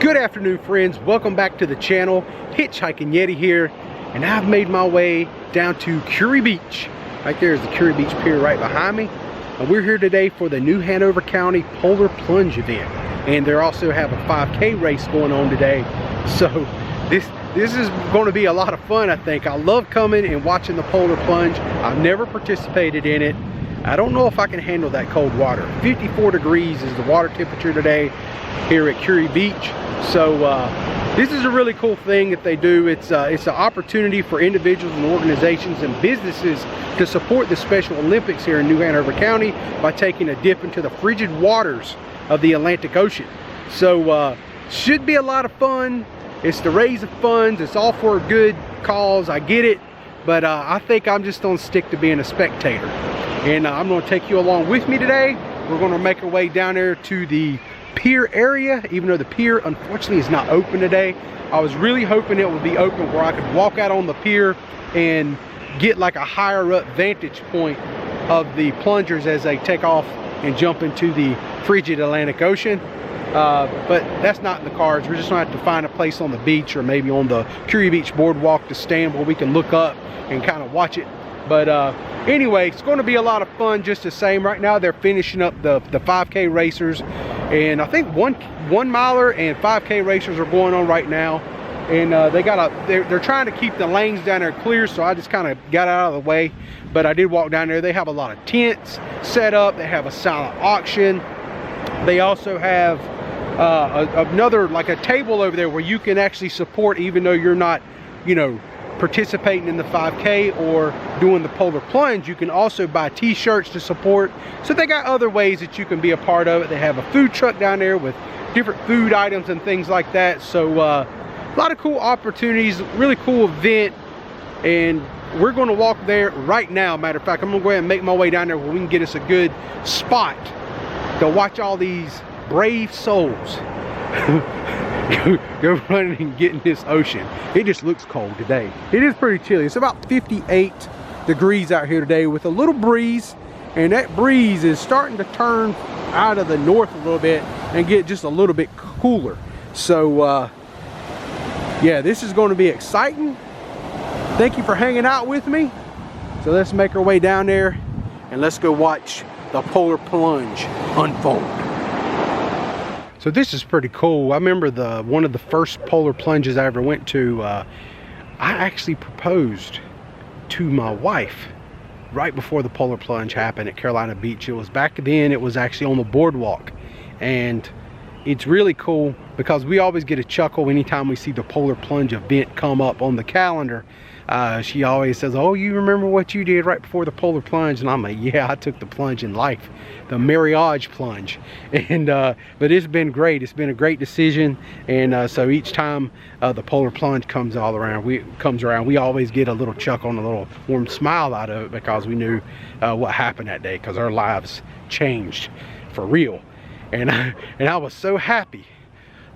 Good afternoon, friends. Welcome back to the channel. Hitchhiking Yeti here, and I've made my way down to Kure Beach. Right there is the Kure Beach Pier right behind me, and we're here today for the new Hanover County Polar Plunge event. And they also have a 5K race going on today, so this is going to be a lot of fun. I think I love coming and watching the Polar Plunge. I've never participated in it. I don't know if I can handle that cold water. 54 degrees is the water temperature today here at Kure Beach. So this is a really cool thing that they do. It's an opportunity for individuals and organizations and businesses to support the Special Olympics here in New Hanover County by taking a dip into the frigid waters of the Atlantic Ocean. So should be a lot of fun. It's to raise funds. It's all for a good cause. I get it, but I think I'm just gonna stick to being a spectator. And I'm gonna take you along with me today. We're gonna make our way down there to the pier area, even though the pier unfortunately is not open today. I was really hoping it would be open where I could walk out on the pier and get like a higher up vantage point of the plungers as they take off and jump into the frigid Atlantic Ocean. But that's not in the cards. We're just gonna have to find a place on the beach or maybe on the Kure Beach boardwalk to stand where we can look up and kind of watch it. But anyway, it's going to be a lot of fun just the same. Right now they're finishing up the 5K racers, and I think one miler and 5K racers are going on right now. And they're trying to keep the lanes down there clear, so I just kind of got out of the way. But I did walk down there. They have a lot of tents set up. They have a silent auction. They also have another, like a table over there where you can actually support, even though you're not, you know, participating in the 5K or doing the Polar Plunge. You can also buy t-shirts to support. So they got other ways that you can be a part of it. They have a food truck down there with different food items and things like that. So a lot of cool opportunities, really cool event, and we're going to walk there right now. Matter of fact, I'm gonna go ahead and make my way down there where we can get us a good spot to watch all these brave souls go running and get in this ocean. It just looks cold today. It is pretty chilly. It's about 58 degrees out here today with a little breeze, and that breeze is starting to turn out of the north a little bit and get just a little bit cooler. So yeah, this is going to be exciting. Thank you for hanging out with me. So let's make our way down there and let's go watch the Polar Plunge unfold. So this is pretty cool. I remember one of the first polar plunges I ever went to, I actually proposed to my wife right before the Polar Plunge happened at Carolina Beach. It was back then, it was actually on the boardwalk. And it's really cool because we always get a chuckle anytime we see the Polar Plunge event come up on the calendar. She always says, "Oh, you remember what you did right before the Polar Plunge?" And I'm like, "Yeah, I took the plunge in life, the marriage plunge." And but it's been great. It's been a great decision. And so each time the Polar Plunge comes around, we always get a little chuckle and a little warm smile out of it because we knew what happened that day, because our lives changed for real. And I was so happy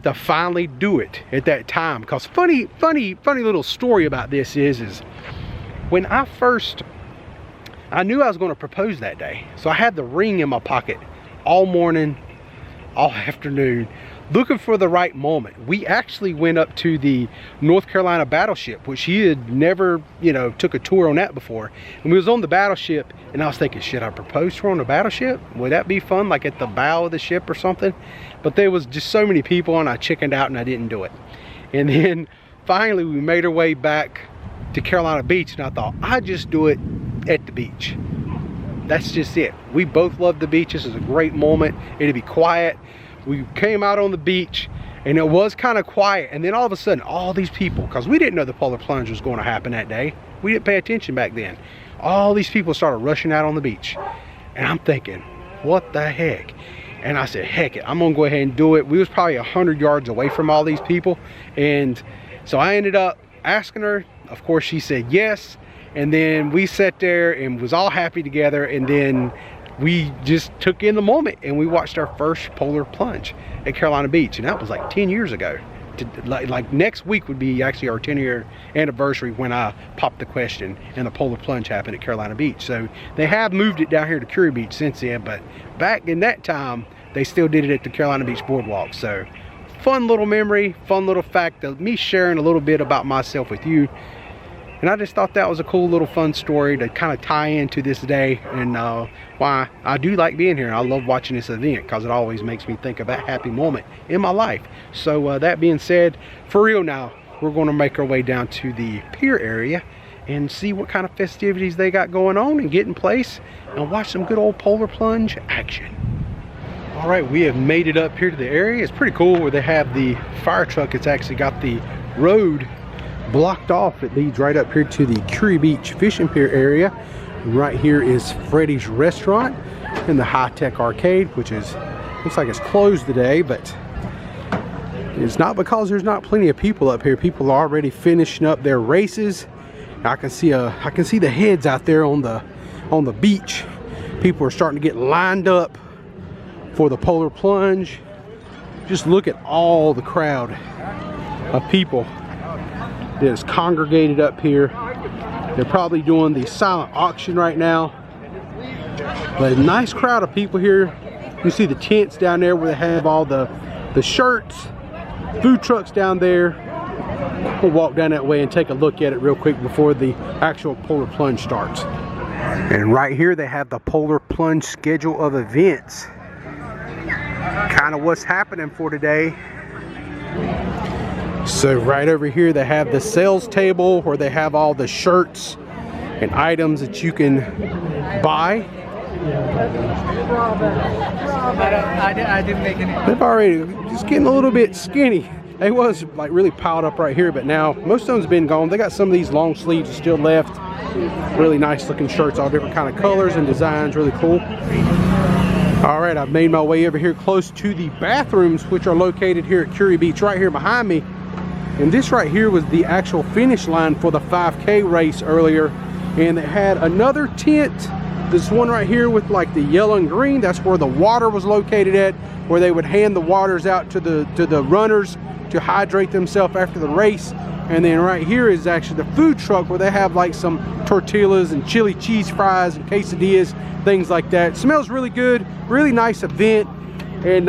to finally do it at that time. Because funny little story about this is when I knew I was going to propose that day, so I had the ring in my pocket all morning, all afternoon, looking for the right moment. We actually went up to the North Carolina battleship, which he had never, you know, took a tour on that before. And we was on the battleship, and I was thinking, should I propose to her on the battleship? Would that be fun, like at the bow of the ship or something? But there was just so many people, and I chickened out and I didn't do it. And then finally we made our way back to Carolina Beach, and I thought, I'd just do it at the beach. That's just it. We both love the beach. This is a great moment. It'd be quiet. We came out on the beach and it was kind of quiet, and then all of a sudden all these people, because we didn't know the Polar Plunge was going to happen that day, we didn't pay attention back then, all these people started rushing out on the beach. And I'm thinking, what the heck? And I said, heck it, I'm gonna go ahead and do it. We was probably 100 yards away from all these people, and so I ended up asking her. Of course she said yes, and then we sat there and was all happy together, and then we just took in the moment and we watched our first Polar Plunge at Carolina Beach. And that was like 10 years ago. Like next week would be actually our 10-year anniversary when I popped the question and the Polar Plunge happened at Carolina Beach. So they have moved it down here to Kure Beach since then, but back in that time they still did it at the Carolina Beach boardwalk. So fun little memory, fun little fact of me sharing a little bit about myself with you. And I just thought that was a cool little fun story to kind of tie into this day and why I do like being here. I love watching this event because it always makes me think of that happy moment in my life. So that being said, for real now, we're going to make our way down to the pier area and see what kind of festivities they got going on and get in place and watch some good old polar plunge action. All right, we have made it up here to the area. It's pretty cool where they have the fire truck. It's actually got the road blocked off. It leads right up here to the Kure Beach fishing pier area. Right here is Freddy's restaurant and the high-tech arcade, which is looks like it's closed today, but it's not because there's not plenty of people up here. People are already finishing up their races. I can see the heads out there on the beach. People are starting to get lined up for the polar plunge. Just look at all the crowd of people that is congregated up here. They're probably doing the silent auction right now. But a nice crowd of people here. You see the tents down there where they have all the shirts, food trucks down there. We'll walk down that way and take a look at it real quick before the actual polar plunge starts. And right here they have the polar plunge schedule of events. Kind of what's happening for today. So right over here they have the sales table where they have all the shirts and items that you can buy. I didn't make any. They've already just getting a little bit skinny. They was like really piled up right here, but now most of them's been gone. They got some of these long sleeves still left. Really nice looking shirts, all different kind of colors and designs, really cool. All right, I've made my way over here close to the bathrooms, which are located here at Kure Beach, right here behind me. And this right here was the actual finish line for the 5K race earlier. And they had another tent, this one right here with like the yellow and green. That's where the water was located at, where they would hand the waters out to the runners to hydrate themselves after the race. And then right here is actually the food truck where they have like some tortillas and chili cheese fries and quesadillas, things like that. It smells really good, really nice event. And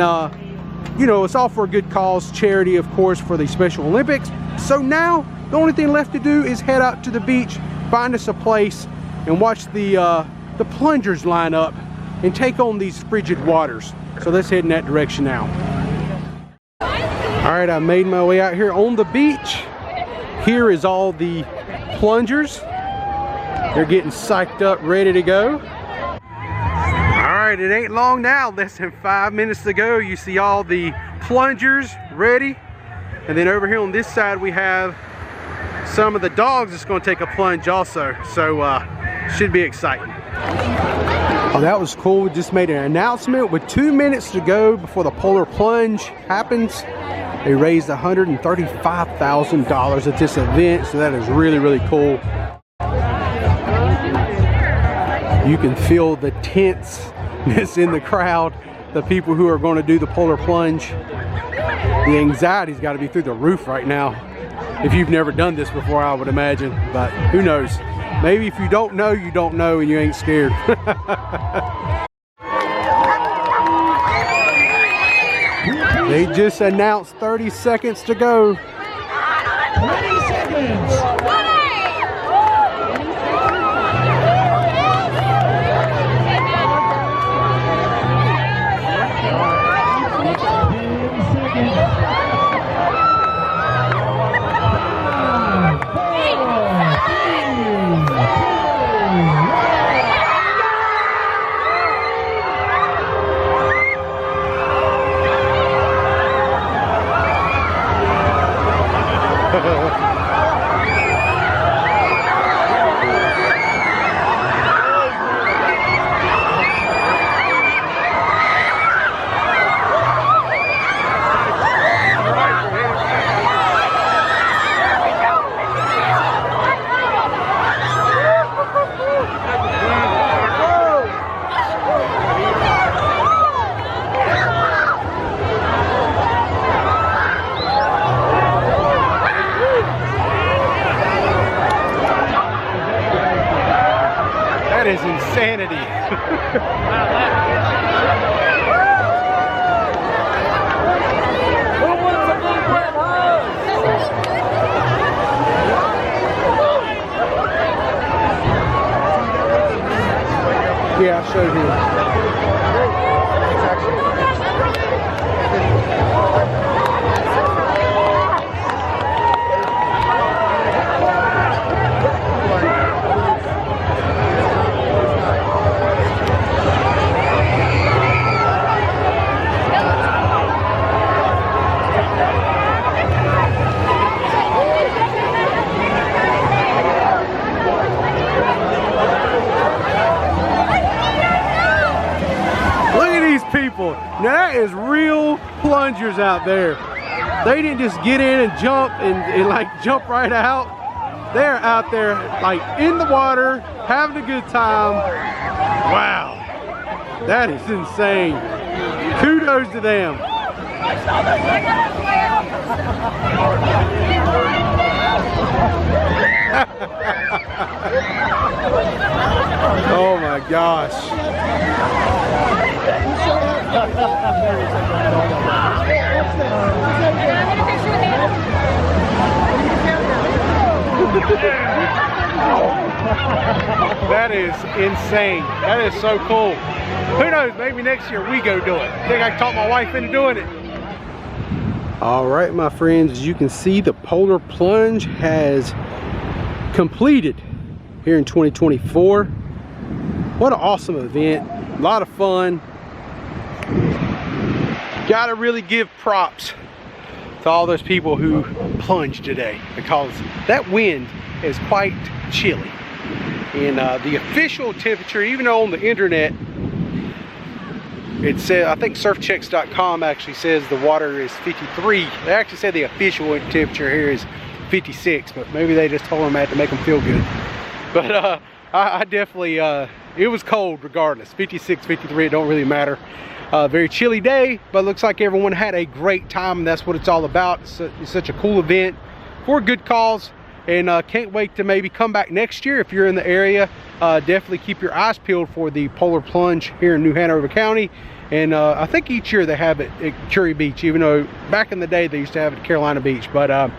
you know, it's all for a good cause, charity of course, for the Special Olympics. So now the only thing left to do is head out to the beach, find us a place and watch the plungers line up and take on these frigid waters. So let's head in that direction now. All right, I made my way out here on the beach. Here is all the plungers. They're getting psyched up, ready to go. All right, it ain't long now, less than 5 minutes to go. You see all the plungers ready. And then over here on this side, we have some of the dogs that's gonna take a plunge also. So should be exciting. Oh, that was cool. We just made an announcement with 2 minutes to go before the polar plunge happens. They raised $135,000 at this event, so that is really, really cool. You can feel the tenseness in the crowd, the people who are going to do the polar plunge. The anxiety's got to be through the roof right now. If you've never done this before, I would imagine, but who knows? Maybe if you don't know, you don't know and you ain't scared. They just announced 30 seconds to go. 30 seconds. That is insanity. Who wants is real plungers out there. They didn't just get in and jump and like jump right out. They're out there like in the water, having a good time. Wow, that is insane. Kudos to them. Oh my gosh. That is insane. That is so cool. Who knows, maybe next year we go do it. I think I can talk my wife into doing it. All right, my friends, as you can see, the Polar Plunge has completed here in 2024. What an awesome event. A lot of fun. Gotta really give props to all those people who plunged today, because that wind is quite chilly. And the official temperature, even though on the internet it says, I think surfchecks.com actually says the water is 53. They actually said the official temperature here is 56, but maybe they just told them that to make them feel good. But I definitely, it was cold regardless. 56, 53, it don't really matter. Very chilly day, but looks like everyone had a great time, and that's what it's all about. It's such a cool event for a good cause, and can't wait to maybe come back next year if you're in the area. Definitely keep your eyes peeled for the Polar Plunge here in New Hanover County. And I think each year they have it at Kure Beach, even though back in the day they used to have it at Carolina Beach. But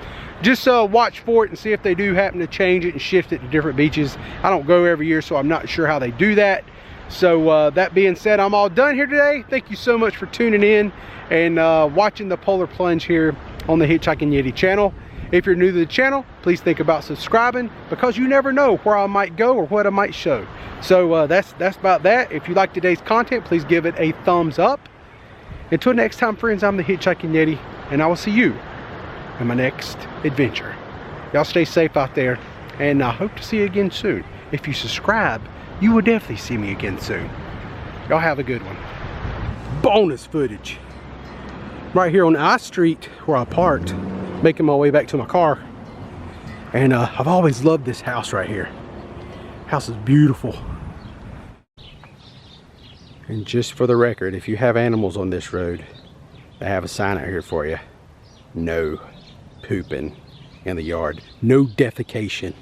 just watch for it and see if they do happen to change it and shift it to different beaches. I don't go every year, so I'm not sure how they do that. So that being said, I'm all done here today. Thank you so much for tuning in and watching the Polar Plunge here on the Hitchhiking Yeti channel. If you're new to the channel, please think about subscribing, because you never know where I might go or what I might show. So that's about that. If you like today's content, please give it a thumbs up. Until next time, friends, I'm the Hitchhiking Yeti, and I will see you in my next adventure. Y'all stay safe out there, and I hope to see you again soon. If you subscribe, you will definitely see me again soon. Y'all have a good one. Bonus footage. Right here on I Street where I parked, making my way back to my car. And I've always loved this house right here. House is beautiful. And just for the record, if you have animals on this road, they have a sign out here for you. No pooping in the yard. No defecation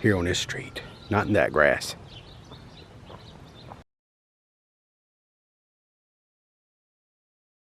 here on this street. Not in that grass.